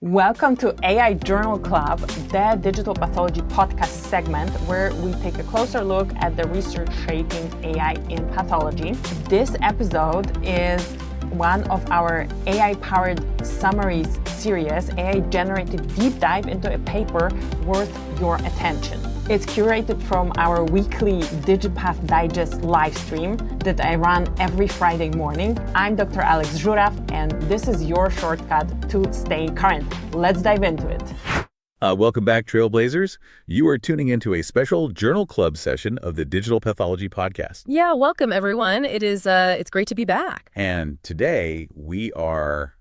Welcome to AI Journal Club, the digital pathology podcast segment where we take a closer look at the research shaping AI in pathology. This episode is one of our AI-powered summaries series, AI-generated deep dive into a paper worth your attention. It's curated from our weekly DigiPath Digest live stream that I run every Friday morning. I'm Dr. Alex Żuraw, and this is your shortcut to stay current. Let's dive into it. Welcome back, Trailblazers. You are tuning into a special Journal Club session of the Digital Pathology Podcast. Yeah, welcome, everyone. It's great to be back. And today we're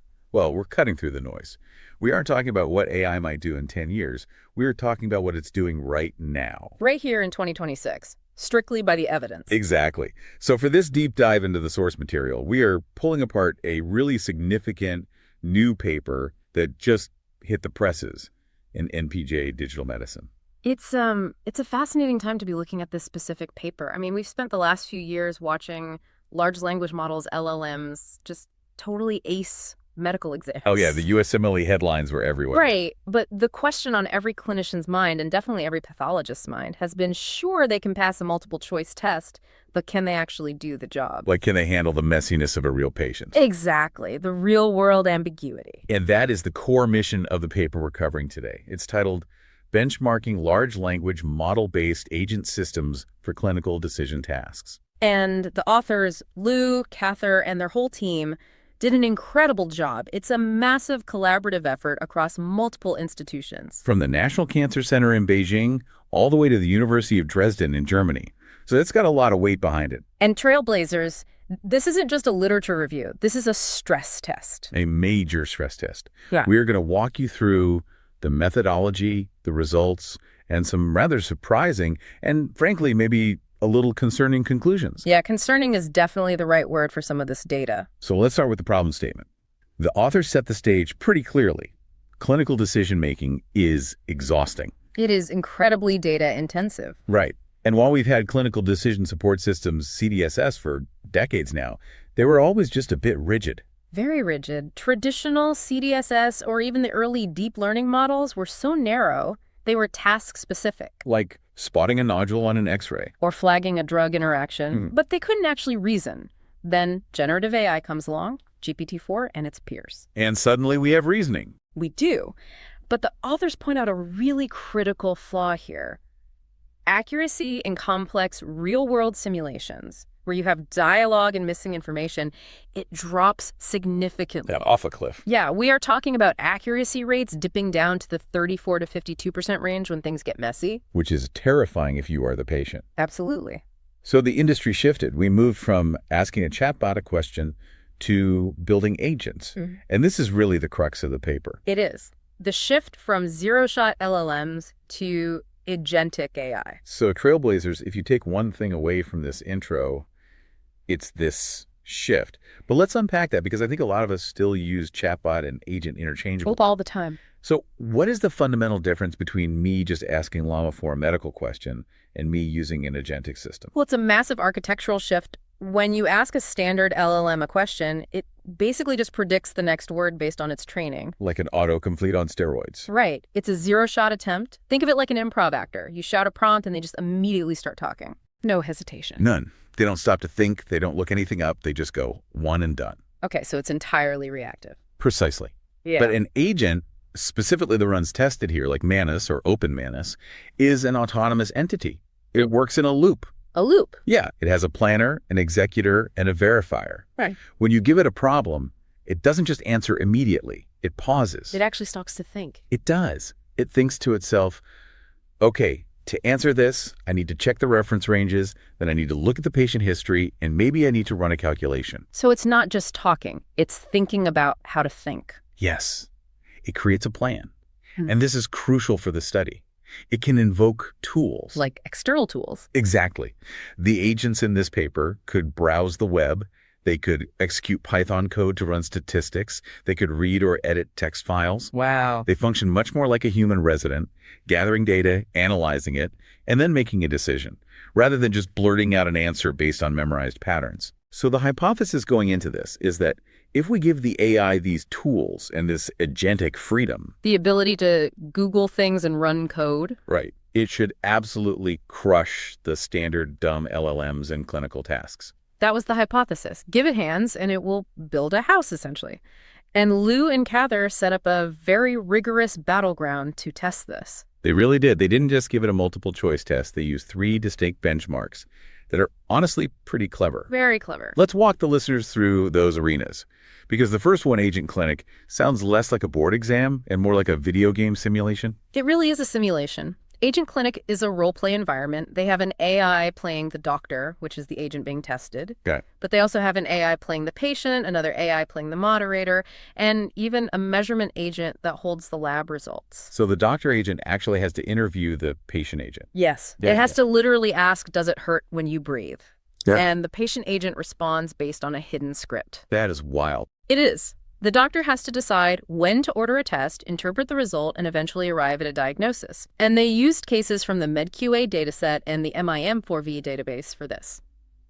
cutting through the noise. We aren't talking about what AI might do in 10 years. We're talking about what it's doing right now. Right here in 2026, strictly by the evidence. Exactly. So for this deep dive into the source material, we are pulling apart a really significant new paper that just hit the presses in NPJ Digital Medicine. It's a fascinating time to be looking at this specific paper. I mean, we've spent the last few years watching large language models, LLMs, just totally ace medical exams. Oh yeah, the USMLE headlines were everywhere. Right, but the question on every clinician's mind, and definitely every pathologist's mind, has been, sure, they can pass a multiple choice test, but can they actually do the job? Like, can they handle the messiness of a real patient? Exactly, the real world ambiguity. And that is the core mission of the paper we're covering today. It's titled Benchmarking Large Language Model-Based Agent Systems for Clinical Decision Tasks. And the authors, Lou, Cather, and their whole team did an incredible job. It's a massive collaborative effort across multiple institutions. From the National Cancer Center in Beijing all the way to the University of Dresden in Germany. So it's got a lot of weight behind it. And Trailblazers, this isn't just a literature review. This is a stress test. A major stress test. Yeah. We are going to walk you through the methodology, the results, and some rather surprising and, frankly, maybe a little concerning conclusions. Yeah, concerning is definitely the right word for some of this data. So let's start with the problem statement. The authors set the stage pretty clearly. Clinical decision-making is exhausting. It is incredibly data intensive. Right. And while we've had clinical decision support systems, CDSS, for decades now, they were always just a bit rigid. Very rigid. Traditional CDSS or even the early deep learning models were so narrow, they were task-specific. Like spotting a nodule on an X-ray. Or flagging a drug interaction, but they couldn't actually reason. Then generative AI comes along, GPT-4 and its peers. And suddenly we have reasoning. We do. But the authors point out a really critical flaw here. Accuracy in complex real-world simulations, where you have dialogue and missing information, it drops significantly. Yeah, off a cliff. Yeah, we are talking about accuracy rates dipping down to the 34 to 52% range when things get messy. Which is terrifying if you are the patient. Absolutely. So the industry shifted. We moved from asking a chatbot a question to building agents. And this is really the crux of the paper. It is. The shift from zero-shot LLMs to agentic AI. So Trailblazers, if you take one thing away from this intro, it's this shift. But let's unpack that, because I think a lot of us still use chatbot and agent interchangeably. All the time. So what is the fundamental difference between me just asking Llama for a medical question and me using an agentic system? Well, it's a massive architectural shift. When you ask a standard LLM a question, it basically just predicts the next word based on its training. Like an autocomplete on steroids. Right. It's a zero-shot attempt. Think of it like an improv actor. You shout a prompt and they just immediately start talking. No hesitation. None. They don't stop to think. They don't look anything up. They just go one and done. Okay, so it's entirely reactive. Precisely. Yeah. But an agent, specifically the ones tested here, like Manus or OpenManus, is an autonomous entity. It works in a loop. A loop. Yeah. It has a planner, an executor, and a verifier. Right. When you give it a problem, it doesn't just answer immediately. It pauses. It actually stops to think. It does. It thinks to itself, okay, to answer this, I need to check the reference ranges, then I need to look at the patient history, and maybe I need to run a calculation. So it's not just talking. It's thinking about how to think. Yes. It creates a plan. And this is crucial for the study. It can invoke tools. Like external tools. Exactly. The agents in this paper could browse the web. They could execute Python code to run statistics. They could read or edit text files. Wow. They function much more like a human resident, gathering data, analyzing it, and then making a decision, rather than just blurting out an answer based on memorized patterns. So the hypothesis going into this is that if we give the AI these tools and this agentic freedom, The ability to Google things and run code. right, it should absolutely crush the standard dumb LLMs in clinical tasks. That was the hypothesis. Give it hands and it will build a house, essentially. And Liu and Cather set up a very rigorous battleground to test this. They really did. They didn't just give it a multiple choice test. They used 3 distinct benchmarks that are honestly pretty clever. Very clever. Let's walk the listeners through those arenas. Because the first one, Agent Clinic, sounds less like a board exam and more like a video game simulation. It really is a simulation. Agent Clinic is a role-play environment. They have an AI playing the doctor, which is the agent being tested. Okay. But they also have an AI playing the patient, another AI playing the moderator, and even a measurement agent that holds the lab results. So the doctor agent actually has to interview the patient agent. Yes. Yeah, It has to literally ask, does it hurt when you breathe? Yeah. And the patient agent responds based on a hidden script. That is wild. It is. The doctor has to decide when to order a test, interpret the result, and eventually arrive at a diagnosis. And they used cases from the MedQA dataset and the MIM4V database for this.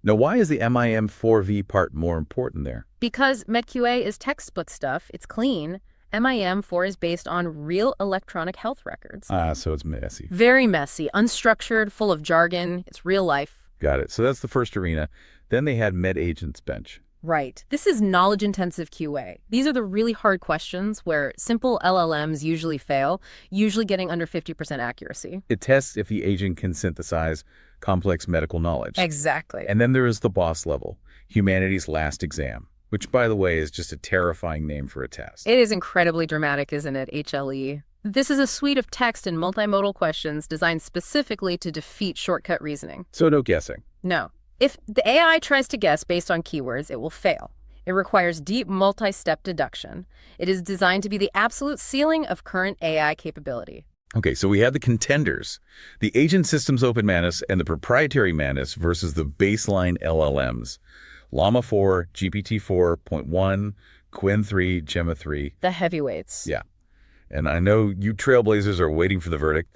Now, why is the MIM4V part more important there? Because MedQA is textbook stuff, it's clean. MIM4 is based on real electronic health records. So it's messy. Very messy, unstructured, full of jargon. It's real life. Got it. So that's the first arena. Then they had MedAgents bench. Right. This is knowledge-intensive QA. These are the really hard questions where simple LLMs usually fail, usually getting under 50% accuracy. It tests if the agent can synthesize complex medical knowledge. Exactly. And then there is the boss level, humanity's last exam, which, by the way, is just a terrifying name for a test. It is incredibly dramatic, isn't it, HLE? This is a suite of text and multimodal questions designed specifically to defeat shortcut reasoning. So no guessing. No. If the AI tries to guess based on keywords, it will fail. It requires deep multi-step deduction. It is designed to be the absolute ceiling of current AI capability. Okay, so we have the contenders, the agent systems OpenManus and the proprietary Manus versus the baseline LLMs. Llama 4, GPT 4.1, Qwen 3, Gemma 3. The heavyweights. Yeah. And I know you trailblazers are waiting for the verdict.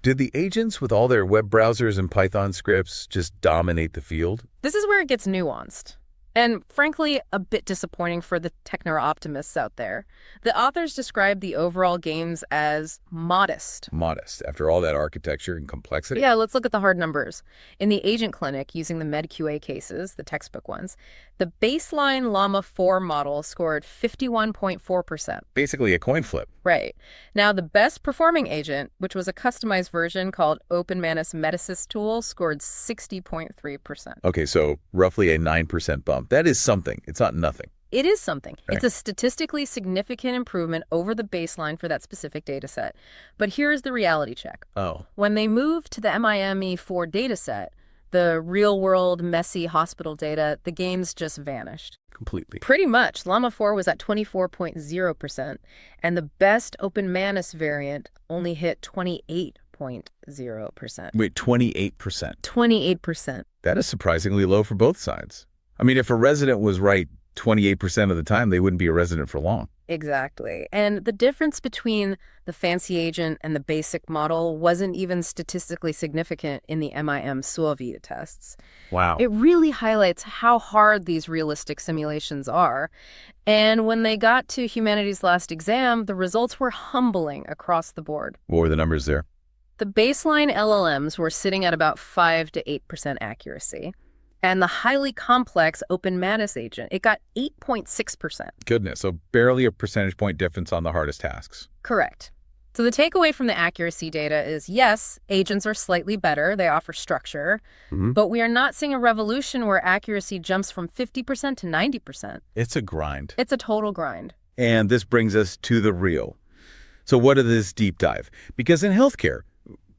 Did the agents with all their web browsers and Python scripts just dominate the field? This is where it gets nuanced. And frankly, a bit disappointing for the techno-optimists out there. The authors describe the overall games as modest. Modest, after all that architecture and complexity? Yeah, let's look at the hard numbers. In the Agent Clinic, using the MedQA cases, the textbook ones, the baseline Llama 4 model scored 51.4%. Basically a coin flip. Right. Now, the best performing agent, which was a customized version called OpenManus Medicist tool, scored 60.3%. Okay, so roughly a 9% bump. That is something. It's not nothing. It is something. Right. It's a statistically significant improvement over the baseline for that specific data set. But here's the reality check. Oh. When they moved to the MIME4 data set, the real-world, messy hospital data, the games just vanished. Completely. Pretty much. Llama 4 was at 24.0%, and the best OpenManus variant only hit 28.0%. Wait, 28%. 28%. That is surprisingly low for both sides. I mean, if a resident was right 28% of the time, they wouldn't be a resident for long. Exactly. And the difference between the fancy agent and the basic model wasn't even statistically significant in the MIM-SOAV tests. Wow. It really highlights how hard these realistic simulations are. And when they got to humanity's last exam, the results were humbling across the board. What were the numbers there? The baseline LLMs were sitting at about 5 to 8% accuracy. And the highly complex OpenManus agent, it got 8.6%. Goodness, so barely a percentage point difference on the hardest tasks. Correct. So the takeaway from the accuracy data is, yes, agents are slightly better. They offer structure. But we are not seeing a revolution where accuracy jumps from 50% to 90%. It's a grind. It's a total grind. And this brings us to the real. So what is this deep dive? Because in healthcare,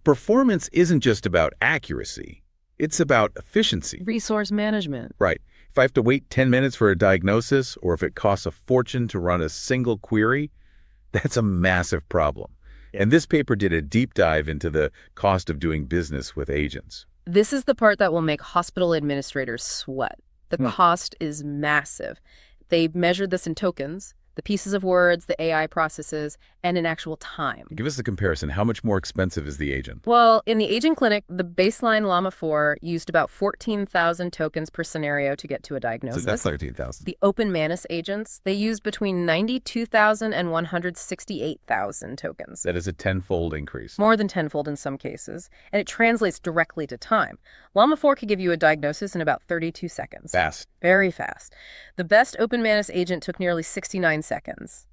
performance isn't just about accuracy. It's about efficiency. Resource management. Right. If I have to wait 10 minutes for a diagnosis, or if it costs a fortune to run a single query, that's a massive problem. And this paper did a deep dive into the cost of doing business with agents. This is the part that will make hospital administrators sweat. The cost is massive. They measured this in tokens. the pieces of words the AI processes, and in actual time. Give us the comparison. How much more expensive is the agent? Well, in the agent clinic, the baseline Llama 4 used about 14,000 tokens per scenario to get to a diagnosis. So that's 13,000. The OpenManus agents, they used between 92,000 and 168,000 tokens. That is a tenfold increase. More than tenfold in some cases, and it translates directly to time. Llama 4 could give you a diagnosis in about 32 seconds. Fast. Very fast. The best OpenManus agent took nearly 69 seconds.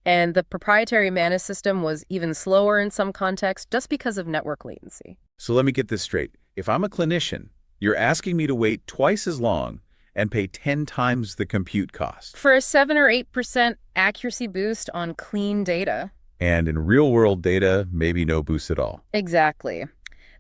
And the proprietary Manus system was even slower in some contexts just because of network latency. So let me get this straight. If I'm a clinician, you're asking me to wait twice as long and pay 10 times the compute cost. For a 7 or 8% accuracy boost on clean data. And in real-world data, maybe no boost at all. Exactly.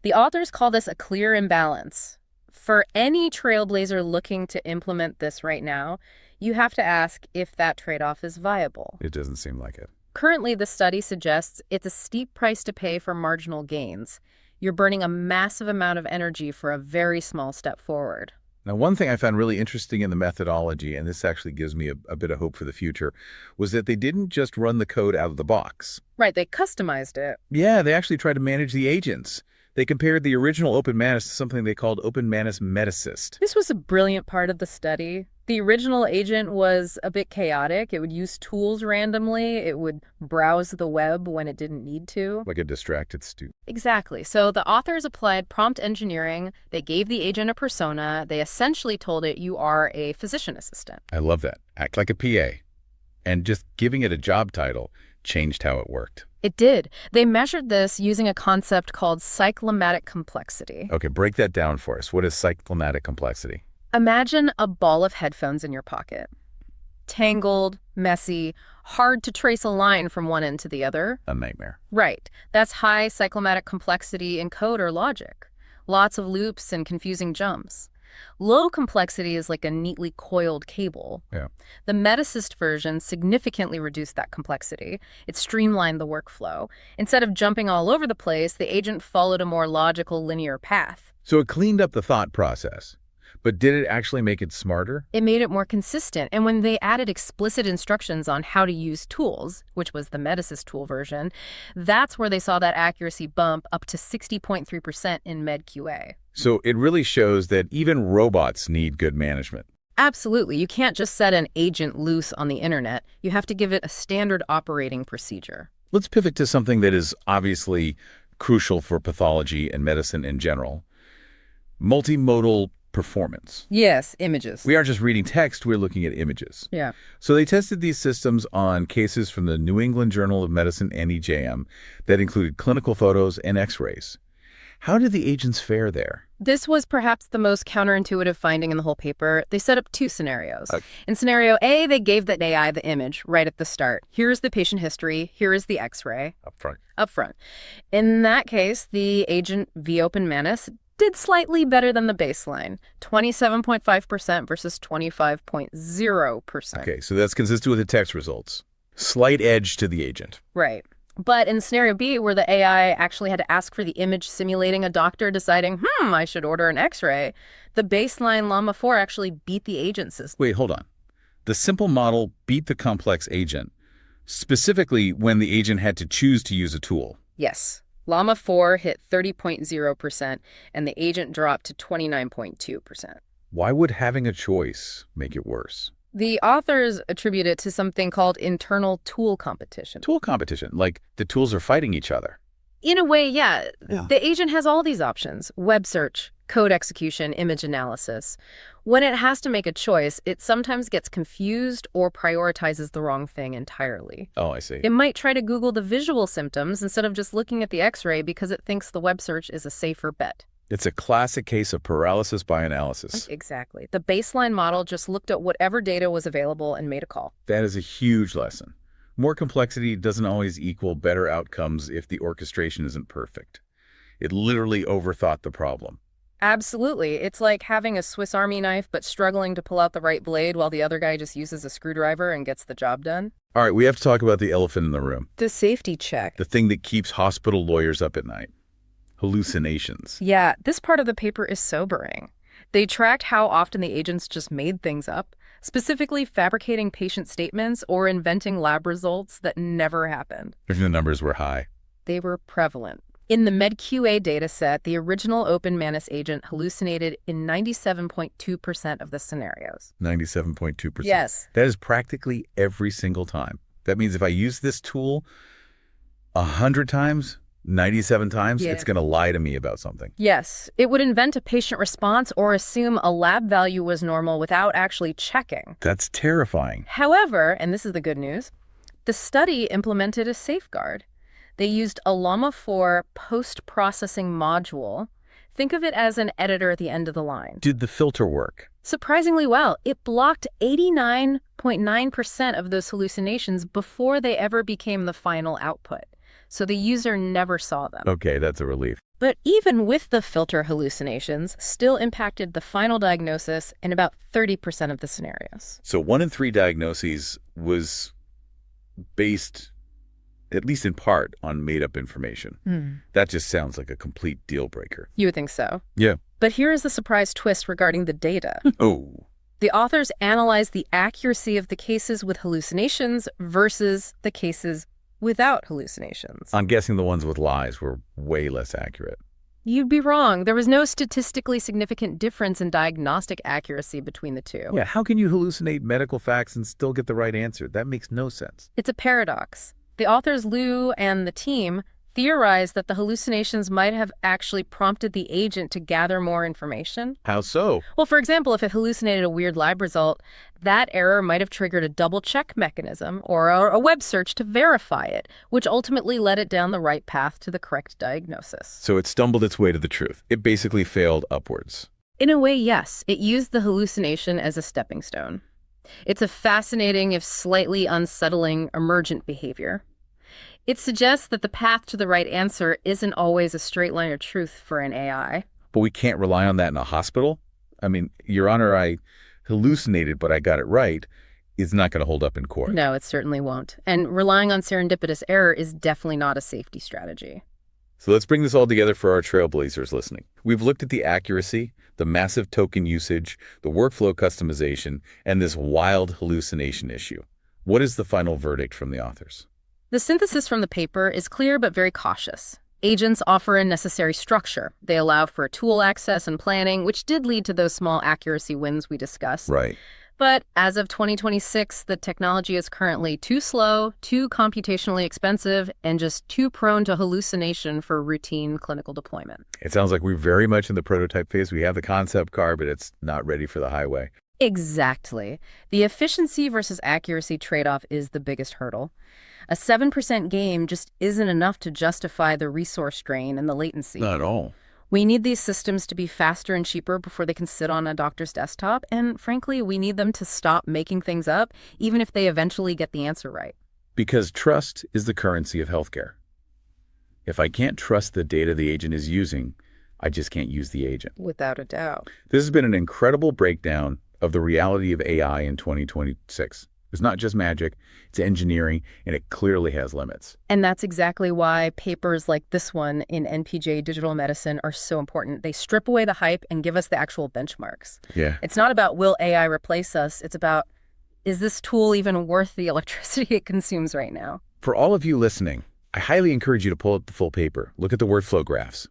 The authors call this a clear imbalance. For any trailblazer looking to implement this right now, you have to ask if that trade-off is viable. It doesn't seem like it. Currently, the study suggests it's a steep price to pay for marginal gains. You're burning a massive amount of energy for a very small step forward. Now, one thing I found really interesting in the methodology, and this actually gives me a bit of hope for the future, was that they didn't just run the code out of the box. Right, they customized it. Yeah, they actually tried to manage the agents. They compared the original OpenManus to something they called OpenManus Metassist. This was a brilliant part of the study. The original agent was a bit chaotic. It would use tools randomly. It would browse the web when it didn't need to. Like a distracted student. Exactly. So the authors applied prompt engineering. They gave the agent a persona. They essentially told it, you are a physician assistant. I love that. Act like a PA. And just giving it a job title changed how it worked. It did. They measured this using a concept called cyclomatic complexity. Okay, break that down for us. What is cyclomatic complexity? Imagine a ball of headphones in your pocket. Tangled, messy, hard to trace a line from one end to the other. A nightmare. Right. That's high cyclomatic complexity in code or logic. Lots of loops and confusing jumps. Low complexity is like a neatly coiled cable. Yeah. The Metassist version significantly reduced that complexity. It streamlined the workflow. Instead of jumping all over the place, the agent followed a more logical, linear path. So it cleaned up the thought process. But did it actually make it smarter? It made it more consistent. And when they added explicit instructions on how to use tools, which was the Metassist tool version, that's where they saw that accuracy bump up to 60.3% in MedQA. So it really shows that even robots need good management. Absolutely. You can't just set an agent loose on the internet. You have to give it a standard operating procedure. Let's pivot to something that is obviously crucial for pathology and medicine in general. Multimodal performance. Yes, images. We aren't just reading text, we're looking at images. Yeah. So they tested these systems on cases from the New England Journal of Medicine, NEJM, that included clinical photos and x-rays. How did the agents fare there? This was perhaps the most counterintuitive finding in the whole paper. They set up two scenarios. In scenario A, they gave the AI the image right at the start. Here's the patient history. Here is the x-ray. Up front. In that case, the agent via OpenManus did slightly better than the baseline, 27.5% versus 25.0%. Okay, so that's consistent with the text results. Slight edge to the agent. Right. But in scenario B, where the AI actually had to ask for the image simulating a doctor deciding, I should order an x-ray, the baseline Llama 4 actually beat the agent system. Wait, hold on. The simple model beat the complex agent, specifically when the agent had to choose to use a tool. Yes. Llama 4 hit 30.0%, and the agent dropped to 29.2%. Why would having a choice make it worse? The authors attribute it to something called internal tool competition. Tool competition, like the tools are fighting each other. In a way, yeah. The agent has all these options: web search, code execution, image analysis. When it has to make a choice, it sometimes gets confused or prioritizes the wrong thing entirely. Oh, I see. It might try to Google the visual symptoms instead of just looking at the x-ray because it thinks the web search is a safer bet. It's a classic case of paralysis by analysis. Exactly. The baseline model just looked at whatever data was available and made a call. That is a huge lesson. More complexity doesn't always equal better outcomes if the orchestration isn't perfect. It literally overthought the problem. Absolutely. It's like having a Swiss Army knife but struggling to pull out the right blade while the other guy just uses a screwdriver and gets the job done. All right, we have to talk about the elephant in the room. The safety check. The thing that keeps hospital lawyers up at night. Hallucinations. Yeah, this part of the paper is sobering. They tracked how often the agents just made things up, specifically fabricating patient statements or inventing lab results that never happened. The numbers were high. They were prevalent. In the MedQA dataset, the original OpenManus agent hallucinated in 97.2% of the scenarios. 97.2%. Yes. That is practically every single time. That means if I use this tool 100 times, 97 times, Yeah. it's going to lie to me about something. Yes, it would invent a patient response or assume a lab value was normal without actually checking. That's terrifying. However, and this is the good news, the study implemented a safeguard. They used a Llama 4 post-processing module. Think of it as an editor at the end of the line. Did the filter work? Surprisingly well, it blocked 89.9% of those hallucinations before they ever became the final output. So the user never saw them. Okay, that's a relief. But even with the filter hallucinations, still impacted the final diagnosis in about 30% of the scenarios. So 1 in 3 diagnoses was based, at least in part, on made-up information. That just sounds like a complete deal breaker. You would think so. Yeah. But here is the surprise twist regarding the data. Oh. The authors analyzed the accuracy of the cases with hallucinations versus the cases without hallucinations. I'm guessing the ones with lies were way less accurate. You'd be wrong. There was no statistically significant difference in diagnostic accuracy between the two. Yeah, how can you hallucinate medical facts and still get the right answer? That makes no sense. It's a paradox. The authors Liu and the team theorized that the hallucinations might have actually prompted the agent to gather more information. How so? Well, for example, if it hallucinated a weird lab result, that error might have triggered a double-check mechanism or a web search to verify it, which ultimately led it down the right path to the correct diagnosis. So it stumbled its way to the truth. It basically failed upwards. In a way, yes. It used the hallucination as a stepping stone. It's a fascinating, if slightly unsettling, emergent behavior. It suggests that the path to the right answer isn't always a straight line of truth for an AI. But we can't rely on that in a hospital? I mean, Your Honor, I hallucinated, but I got it right, is not going to hold up in court. No, it certainly won't. And relying on serendipitous error is definitely not a safety strategy. So let's bring this all together for our trailblazers listening. We've looked at the accuracy, the massive token usage, the workflow customization, and this wild hallucination issue. What is the final verdict from the authors? The synthesis from the paper is clear but very cautious. Agents offer a necessary structure. They allow for tool access and planning, which did lead to those small accuracy wins we discussed. Right. But as of 2026, the technology is currently too slow, too computationally expensive, and just too prone to hallucination for routine clinical deployment. It sounds like we're very much in the prototype phase. We have the concept car, but it's not ready for the highway. Exactly. The efficiency versus accuracy trade-off is the biggest hurdle. A 7% gain just isn't enough to justify the resource drain and the latency. Not at all. We need these systems to be faster and cheaper before they can sit on a doctor's desktop, and frankly, we need them to stop making things up, even if they eventually get the answer right. Because trust is the currency of healthcare. If I can't trust the data the agent is using, I just can't use the agent. Without a doubt. This has been an incredible breakdown of the reality of AI in 2026. It's not just magic, it's engineering, and it clearly has limits. And that's exactly why papers like this one in NPJ Digital Medicine are so important. They strip away the hype and give us the actual benchmarks. Yeah. It's not about will AI replace us? It's about, is this tool even worth the electricity it consumes right now? For all of you listening, I highly encourage you to pull up the full paper. Look at the workflow graphs.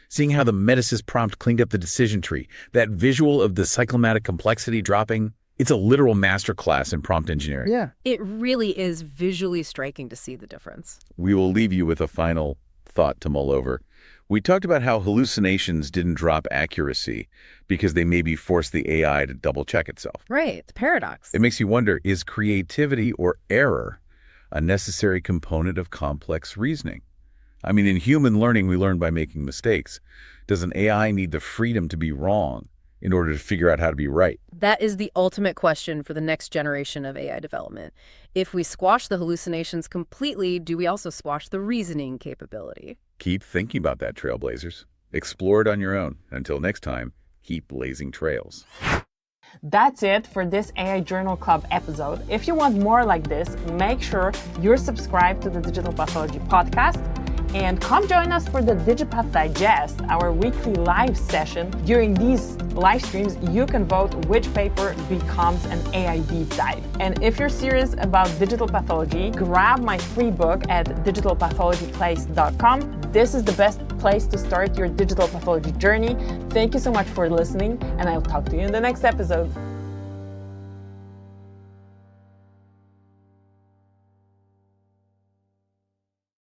Seeing how the Medisys prompt cleaned up the decision tree, that visual of the cyclomatic complexity dropping, it's a literal masterclass in prompt engineering. Yeah. It really is visually striking to see the difference. We will leave you with a final thought to mull over. We talked about how hallucinations didn't drop accuracy because they maybe forced the AI to double-check itself. Right. It's a paradox. It makes you wonder, is creativity or error a necessary component of complex reasoning? I mean, in human learning, we learn by making mistakes. Does an AI need the freedom to be wrong in order to figure out how to be right? That is the ultimate question for the next generation of AI development. If we squash the hallucinations completely, do we also squash the reasoning capability? Keep thinking about that, trailblazers. Explore it on your own. Until next time, keep blazing trails. That's it for this AI Journal Club episode. If you want more like this, make sure you're subscribed to the Digital Pathology podcast. And come join us for the DigiPath Digest, our weekly live session. During these live streams, you can vote which paper becomes an AI deep dive. And if you're serious about digital pathology, grab my free book at digitalpathologyplace.com. This is the best place to start your digital pathology journey. Thank you so much for listening, and I'll talk to you in the next episode.